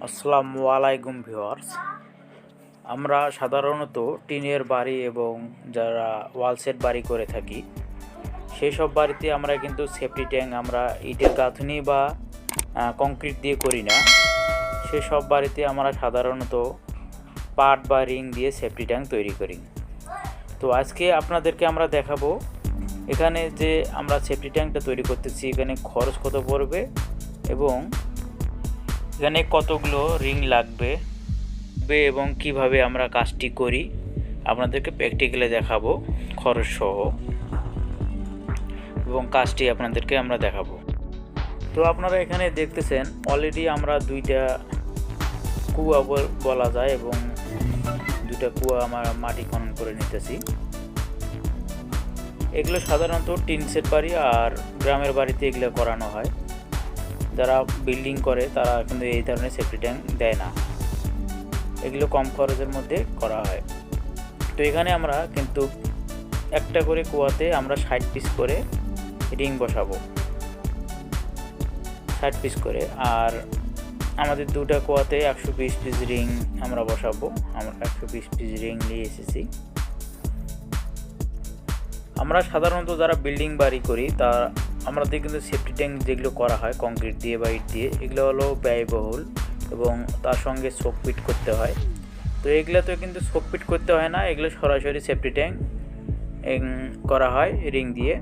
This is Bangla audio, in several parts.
আসসালামু আলাইকুম ভিউয়ার্স। আমরা সাধারণত টিনের বাড়ি এবং যারা ওয়ালসেট বাড়ি করে থাকি সেই সব বাড়িতে আমরা কিন্তু সেফটি ট্যাঙ্ক আমরা ইটের গাঁথনি বা কংক্রিট দিয়ে করি না। সেসব বাড়িতে আমরা সাধারণত পাট বা রিং দিয়ে সেফটি ট্যাঙ্ক তৈরি করি। তো আজকে আপনাদেরকে আমরা দেখাবো এখানে যে আমরা সেফটি ট্যাঙ্কটা তৈরি করতেছি এখানে খরচ কত পড়বে এবং এখানে কতগুলো রিং লাগবে এবং কিভাবে আমরা কাজটি করি আপনাদেরকে প্র্যাকটিক্যালি দেখাবো খরচ সহ এবং কাজটি আপনাদেরকে আমরা দেখাবো। তো আপনারা এখানে দেখতেছেন অলরেডি আমরা দুইটা কুয়া বলা যায় এবং দুইটা কুয়া আমরা মাটি খনন করে নিতেছি। এগুলো সাধারণত টিন সেট বাড়ি আর গ্রামের বাড়িতে এগুলো করানো হয়। যারা বিল্ডিং করে তারা কিন্তু এই ধরনের সেফটি ট্যাঙ্ক দেয় না, এগুলো কম খরচের মধ্যে করা হয়। তো এখানে আমরা কিন্তু একটা করে কুয়াতে আমরা 60 পিস করে রিং বসাবো, 60 পিস করে। আর আমাদের দুটা কুয়াতে 120 পিস রিং আমরা বসাবো। আমরা 120 পিস রিং নিয়ে এসেছি। আমরা সাধারণত যারা বিল্ডিং বাড়ি করি তা আমাদের কিন্তু সেফটি ট্যাঙ্ক যেগুলো করা হয় কংক্রিট দিয়ে বা ইট দিয়ে এগুলো হলো ব্যয়বহুল এবং তার সঙ্গে সোক ফিট করতে হয়। তো এগুলো তো কিন্তু সোক ফিট করতে হয় না, এগুলো সরাসরি সেফটি ট্যাঙ্ক করা হয় রিং দিয়ে।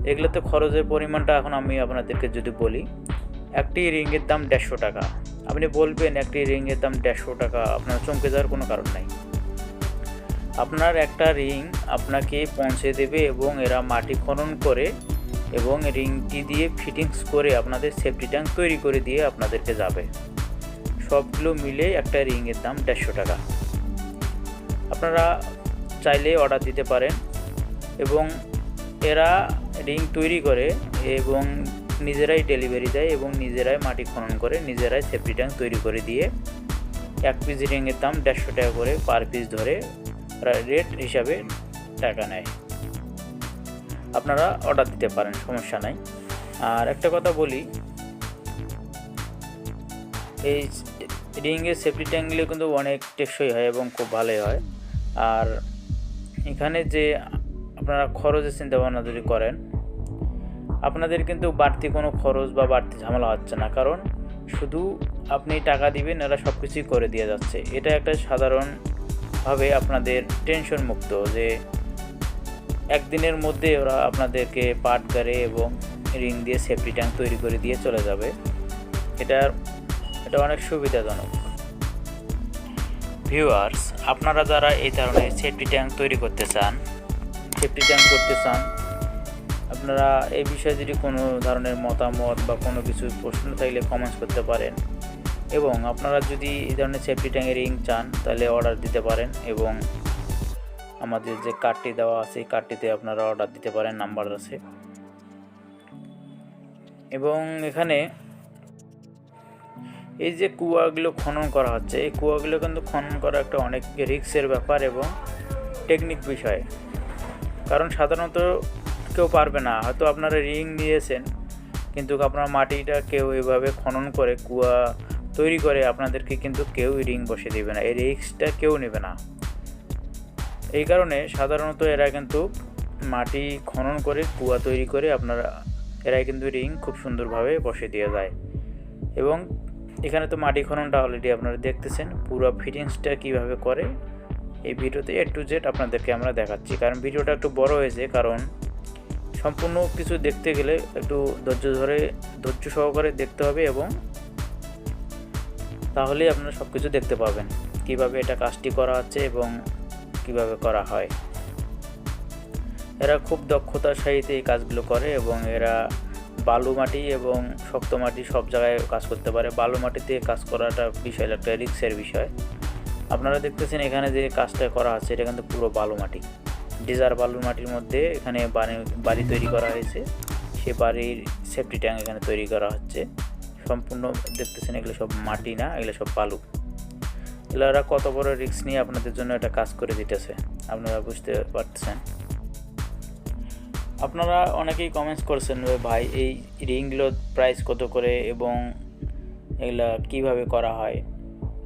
এগুলোতে খরচের পরিমাণটা এখন আমি আপনাদেরকে যদি বলি, একটি রিংয়ের দাম 150 টাকা। আপনি বলবেন একটি রিংয়ের দাম 150 টাকা, আপনার চমকে যাওয়ার কোনো কারণ নাই। আপনার একটা রিং আপনাকে পৌঁছে দেবে এবং এরা মাটি খনন করে এবং রিংটি দিয়ে ফিটিংস করে আপনাদের সেফটি ট্যাঙ্ক তৈরি করে দিয়ে আপনাদেরকে যাবে। সবগুলো মিলে একটা রিংয়ের দাম 150 টাকা। আপনারা চাইলে অর্ডার দিতে পারেন এবং এরা রিং তৈরি করে এবং নিজেরাই ডেলিভারি দেয় এবং নিজেরাই মাটি খনন করে নিজেরাই সেফটি ট্যাঙ্ক তৈরি করে দিয়ে এক পিস রিংয়ের দাম 150 টাকা করে পার পিস ধরে রেট হিসাবে টাকা নেয়। আপনারা অর্ডার দিতে পারেন, সমস্যা নাই। আর একটা কথা বলি, এই রিংয়ের সেফটি ট্যাঙ্কগুলো কিন্তু অনেক টেকসই হয় এবং খুব ভালোই হয়। আর এখানে যে আপনারা খরচের চিন্তা ভাবনা যদি করেন আপনাদের কিন্তু বাড়তি কোনো খরচ বা বাড়তি ঝামেলা হচ্ছে না, কারণ শুধু আপনি টাকা দিবেন এরা সব কিছুই করে দিয়ে যাচ্ছে। এটা একটা সাধারণভাবে আপনাদের টেনশন মুক্ত যে একদিনের মধ্যে ওরা আপনাদেরকে পাট গাড়ে এবং রিং দিয়ে সেফটি ট্যাঙ্ক তৈরি করে দিয়ে চলে যাবে। এটা অনেক সুবিধাজনক। ভিউয়ার্স, আপনারা যারা এই ধরনের সেফটি ট্যাঙ্ক তৈরি করতে চান, আপনারা এই বিষয়ে যদি কোনো ধরনের মতামত বা কোনো কিছু প্রশ্ন থাকলে কমেন্টস করতে পারেন এবং আপনারা যদি এই ধরনের সেফটি ট্যাঙ্কের রিং চান তাহলে অর্ডার দিতে পারেন এবং আমাদের যে কার্ডটি দেওয়া আছে এই কার্ডটিতে আপনারা অর্ডার দিতে পারেন, নাম্বার আছে। এবং এখানে এই যে কুয়াগুলো খনন করা হচ্ছে এই কুয়াগুলো কিন্তু খনন করা একটা অনেক রিস্কের ব্যাপার এবং টেকনিক বিষয়, কারণ সাধারণত কেউ পারবে না। হয়তো আপনারা রিং নিয়েছেন কিন্তু আপনার মাটিটা কেউ এভাবে খনন করে কুয়া তৈরি করে আপনাদেরকে কিন্তু কেউ রিং বসে দেবে না, এই রিস্কটা কেউ নেবে না। এই কারণে সাধারণত এরা কিন্তু মাটি খনন করে কুয়া তৈরি করে এরাই কিন্তু রিং খুব সুন্দরভাবে বসে দিয়ে যায়। এবং এখানে তো মাটি খননটা অলরেডি আপনারা দেখতেছেন, পুরো ফিটিংসটা কিভাবে করে এই ভিডিওতে A to Z আপনাদেরকে আমরা দেখাচ্ছি। কারণ ভিডিওটা একটু বড় হয়েছে, কারণ সম্পূর্ণ কিছু দেখতে গেলে একটু ধৈর্য সহকারে দেখতে হবে এবং তাহলেই আপনারা সব কিছু দেখতে পাবেন কিভাবে এটা কাজটি করা হচ্ছে এবং কিভাবে করা হয়। এরা খুব দক্ষতার সাথে এই কাজগুলো করে এবং এরা বালু মাটি এবং শক্ত মাটি সব জায়গায় কাজ করতে পারে। বালু মাটিতে কাজ করাটা বিষয় একটা রিস্কের বিষয়। আপনারা দেখতেছেন এখানে যে কাজটা করা হচ্ছে এটা কিন্তু পুরো বালু মাটি, ডিজার বালু মাটির মধ্যে এখানে বাড়ি তৈরি করা হয়েছে। সে বাড়ির সেফটি ট্যাঙ্ক এখানে তৈরি করা হচ্ছে। সম্পূর্ণ দেখতেছেন এগুলো সব মাটি না, এগুলো সব বালু। এরা কত বড় রিস্ক নিয়ে আপনাদের জন্য এটা কাজ করে দিতেছে আপনারা বুঝতে পারতেছেন। আপনারা অনেকেই কমেন্টস করছেন ভাই এই রিংগুলোর প্রাইস কত করে এবং এগুলা কিভাবে করা হয়।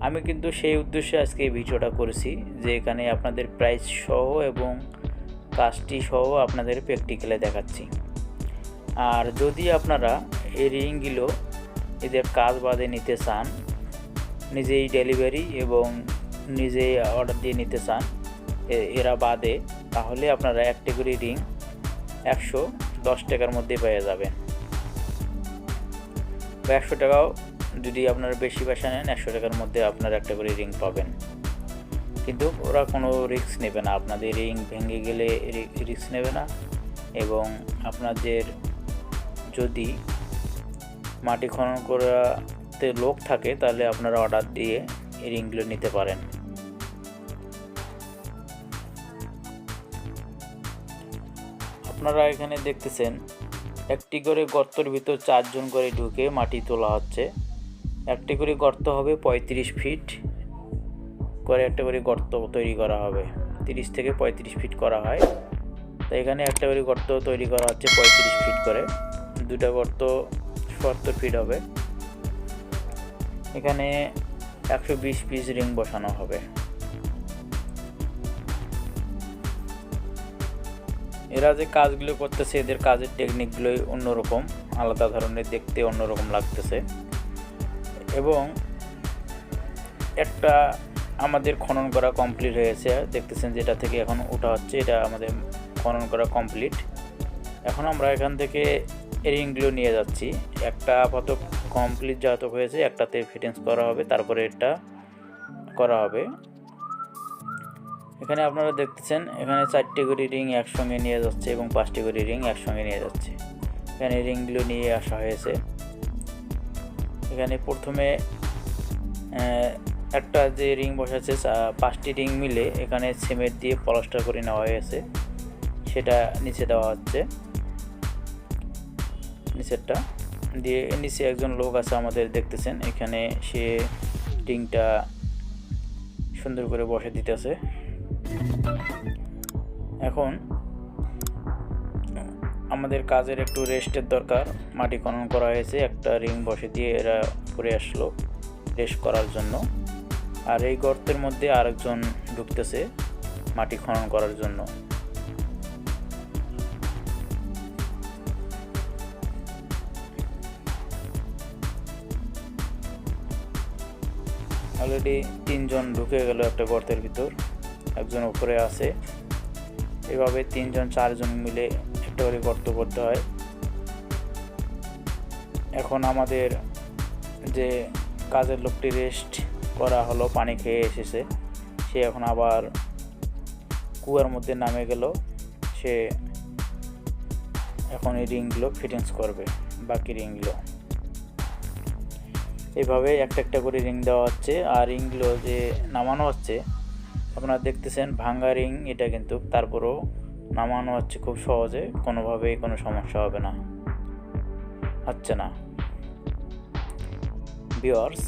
আমি কিন্তু সেই উদ্দেশ্যে আজকে এই ভিডিওটা করেছি যে এখানে আপনাদের প্রাইস সহ এবং কাজটি সহ আপনাদের প্র্যাকটিক্যালে দেখাচ্ছি। আর যদি আপনারা এই রিংগুলো এদের কাজ বাদে নিতে চান, নিজেই ডেলিভারি এবং নিজেই অর্ডার দিয়ে নিতে চান এরা বাদে, তাহলে আপনারা একটা করে রিং 110 টাকার মধ্যে পেয়ে যাবেন। 100 টাকাও যদি আপনারা বেশি পয়সা নেন, 100 টাকার মধ্যে আপনারা একটা করে রিং পাবেন। কিন্তু ওরা কোনো রিস্ক নেবে না, আপনাদের রিং ভেঙে গেলে রিস্ক নেবে না। এবং আপনাদের যদি মাটি খনন করাতে লোক থাকে তাহলে আপনারা অর্ডার দিয়ে এই রিংগুলো নিতে পারেন। আপনারা এখানে দেখতেছেন একটি করে গর্তের ভিতর 4 জন করে ঢুকে মাটি তোলা হচ্ছে। একটি করে গর্ত হবে 35 ফিট করে, একটা করে গর্ত তৈরি করা হবে। 30 থেকে 35 ফিট করা হয়। তো এখানে একটা করে গর্ত তৈরি করা হচ্ছে 35 ফিট করে, দুটা গর্ত 70 ফিট হবে। এখানে 120 পিস রিং বসানো হবে। এরা যে কাজগুলো করতেছে এদের কাজের টেকনিকগুলোই অন্যরকম, আলাদা ধরনের, দেখতে অন্যরকম লাগতেছে। এবং একটা আমাদের খনন করা কমপ্লিট হয়েছে, দেখতেছেন যেটা থেকে এখন ওঠা হচ্ছে, এটা আমাদের খনন করা কমপ্লিট। এখন আমরা এখান থেকে রিংগুলো নিয়ে যাচ্ছি। একটা আপাতত কমপ্লিট যত হয়েছে একটাতে ফিটিংস করা হবে, তারপরে এটা করা হবে। এখানে আপনারা দেখতেছেন এখানে 4টি করে রিং একসঙ্গে নিয়ে যাচ্ছে এবং 5টি করে রিং একসঙ্গে নিয়ে যাচ্ছে। এখানে রিংগুলো নিয়ে আসা হয়েছে। এখানে প্রথমে একটা যে রিং বসাচ্ছে 5টি রিং মিলে এখানে সিমেন্ট দিয়ে প্লাস্টার করে নেওয়া হয়েছে, সেটা নিচে দেওয়া হচ্ছে। নিচেরটা দিয়ে নিচে একজন লোক আছে আমাদের, দেখতেছেন এখানে সে রিংটা সুন্দর করে বসে দিতেছে। এখন আমাদের কাজের একটু রেস্টের দরকার। মাটি খনন করা হয়েছে, একটা রিং বসে দিয়ে এরা উপরে আসলো রেস্ট করার জন্য। আর এই গর্তের মধ্যে আরেকজন ঢুকতেছে মাটি খনন করার জন্য। অলরেডি 3 জন ঢুকে গেল একটা গর্তের ভিতর, একজন উপরে আছে। এভাবে 3 জন 4 জন মিলে একটা করে গর্ত করতে হয়। এখন আমাদের যে কাজের লোকটি রেস্ট করা হলো, পানি খেয়ে এসেছে, সে এখন আবার কুয়ার মধ্যে নামে গেল। সে এখন এই রিংগুলো ফিটিংস করবে, বাকি রিংগুলো। এইভাবে একটা একটা করে রিং দেওয়া হচ্ছে। আর রিংগুলো যে নামানো হচ্ছে আপনারা দেখতেছেন ভাঙ্গা রিং এটা, কিন্তু তারপরেও নামানো হচ্ছে খুব সহজে, কোনোভাবেই কোনো সমস্যা হবে না, হচ্ছে না। ভিউয়ার্স,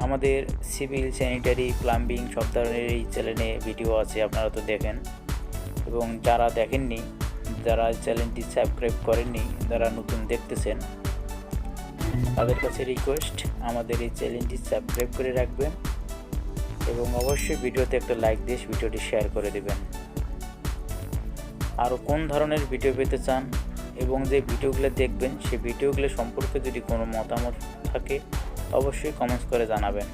আমাদের সিভিল, স্যানিটারি, প্লাম্বিং সব ধরনের এই চ্যানেলে ভিডিও আছে, আপনারা তো দেখেন। এবং যারা দেখেননি, যারা চ্যানেলটি সাবস্ক্রাইব করেননি, যারা নতুন দেখতেছেন, তাদের কাছে রিকোয়েস্ট আমাদের এই চ্যানেলটি সাবস্ক্রাইব করে রাখবেন এবং অবশ্যই ভিডিওতে একটা লাইক দিয়ে ভিডিওটি শেয়ার করে দেবেন। আরও কোন ধরনের ভিডিও পেতে চান এবং যে ভিডিওগুলো দেখবেন সেই ভিডিওগুলো সম্পর্কে যদি কোনো মতামত থাকে অবশ্যই কমেন্টস করে জানাবেন।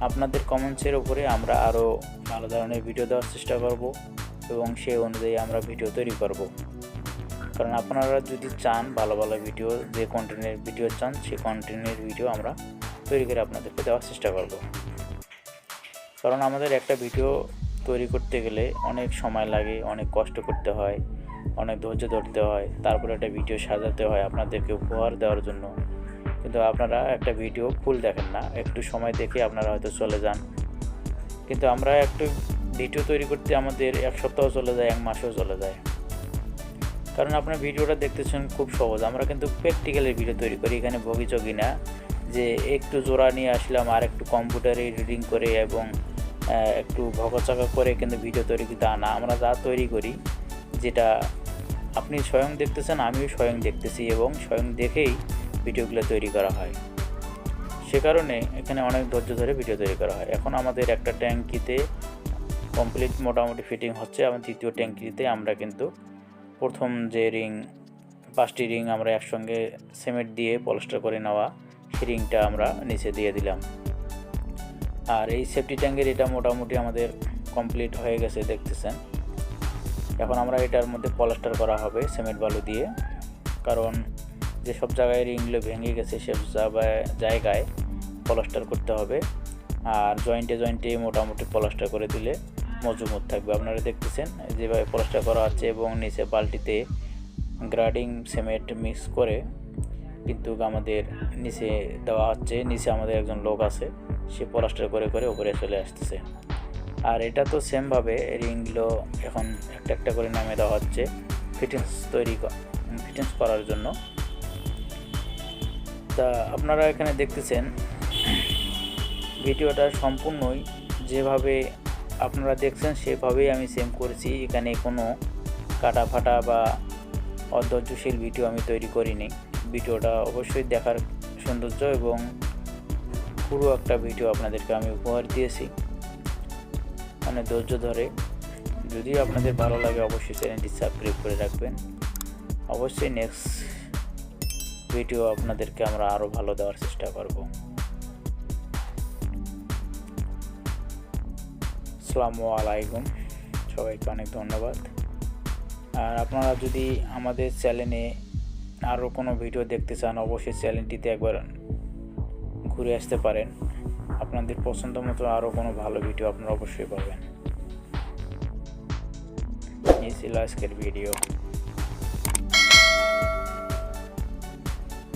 আপনাদের কমেন্টসের উপরে আমরা আরও ভালো ধরনের ভিডিও দেওয়ার চেষ্টা করব এবং সেই অনুযায়ী আমরা ভিডিও তৈরি করব। কারণ আপনারা যদি চান ভালো ভালো ভিডিও, যে কন্টেন্টের ভিডিও চান সেই কন্টেন্টের ভিডিও আমরা তৈরি করে আপনাদেরকে দেওয়ার চেষ্টা করব। কারণ আমাদের একটা ভিডিও তৈরি করতে গেলে অনেক সময় লাগে, অনেক কষ্ট করতে হয়, অনেক ধৈর্য ধরতে হয়, তারপরে একটা ভিডিও সাজাতে হয় আপনাদেরকে উপহার দেওয়ার জন্য। কিন্তু আপনারা একটা ভিডিও ফুল দেখেন না, একটু সময় দেখে আপনারা হয়তো চলে যান। কিন্তু আমরা একটু ভিডিও তৈরি করতে আমাদের 1 সপ্তাহ চলে যায়, 1 মাসও চলে যায়। কারণ আপনার ভিডিওটা দেখতেছেন খুব সহজ। আমরা কিন্তু প্র্যাকটিক্যালের ভিডিও তৈরি করি, এখানে ভগিচগি না যে একটু জোড়া নিয়ে আসলাম আর একটু কম্পিউটারে এডিটিং করে এবং একটু ভগচাকা করে কিন্তু ভিডিও তৈরি তা না। আমরা যা তৈরি করি, যেটা আপনি স্বয়ং দেখতেছেন, আমিও স্বয়ং দেখতেছি এবং স্বয়ং দেখেই ভিডিওগুলো তৈরি করা হয়। সে কারণে এখানে অনেক ধৈর্য ধরে ভিডিও তৈরি করা হয়। এখন আমাদের একটা ট্যাঙ্কিতে কমপ্লিট মোটামুটি ফিটিং হচ্ছে এবং দ্বিতীয় ট্যাঙ্কিতে আমরা কিন্তু প্রথম যে রিং 5টি রিং আমরা একসঙ্গে সিমেন্ট দিয়ে পলিস্টার করে নেওয়া সেই রিংটা আমরা নিচে দিয়ে দিলাম। আর এই সেফটি ট্যাঙ্কের এটা মোটামুটি আমাদের কমপ্লিট হয়ে গেছে দেখতেছেন। এখন আমরা এটার মধ্যে পলিস্টার করা হবে সিমেন্ট বালু দিয়ে, কারণ যেসব জায়গায় রিংগুলো ভেঙে গেছে সব জায়গায় পলিস্টার করতে হবে। আর জয়েন্টে মোটামুটি পলিস্টার করে দিলে মজবুত থাকবে। আপনারা দেখতেছেন যেভাবে পলিস্টার করা হচ্ছে এবং নিচে বালতিতে গ্রাডিং সিমেন্ট মিক্স করে কিন্তু আমাদের নিচে দেওয়া হচ্ছে। নিচে আমাদের একজন লোক আছে, সে পলিস্টার করে করে উপরে চলে আসতেছে। আর এটা তো সেমভাবে রিংগুলো এখন একটা একটা করে নামে দেওয়া হচ্ছে ফিটিংস করার জন্য। তা আপনারা এখানে দেখতেছেন ভিডিওটা সম্পূর্ণই যেভাবে আপনারা দেখছেন সেভাবেই আমি সেম করেছি। এখানে কোনো কাটা ফাটা বা অধৈর্যশীল ভিডিও আমি তৈরি করিনি। ভিডিওটা অবশ্যই দেখার সৌন্দর্য এবং পুরো একটা ভিডিও আপনাদেরকে আমি উপহার দিয়েছি মানে ধৈর্য ধরে। যদি আপনাদের ভালো লাগে অবশ্যই চ্যানেলটি সাবস্ক্রাইব করে রাখবেন। অবশ্যই নেক্সট ভিডিও আপনাদেরকে আমরা আরও ভালো দেওয়ার চেষ্টা করব। আসসালামু আলাইকুম, সবাইকে অনেক ধন্যবাদ। আর আপনারা যদি আমাদের চ্যানেলে আরও কোনো ভিডিও দেখতে চান অবশ্যই চ্যানেলটিতে একবার ঘুরে আসতে পারেন। আপনাদের পছন্দ মতো আরও কোনো ভালো ভিডিও আপনারা অবশ্যই পাবেন। এই ছিল আজকের ভিডিও।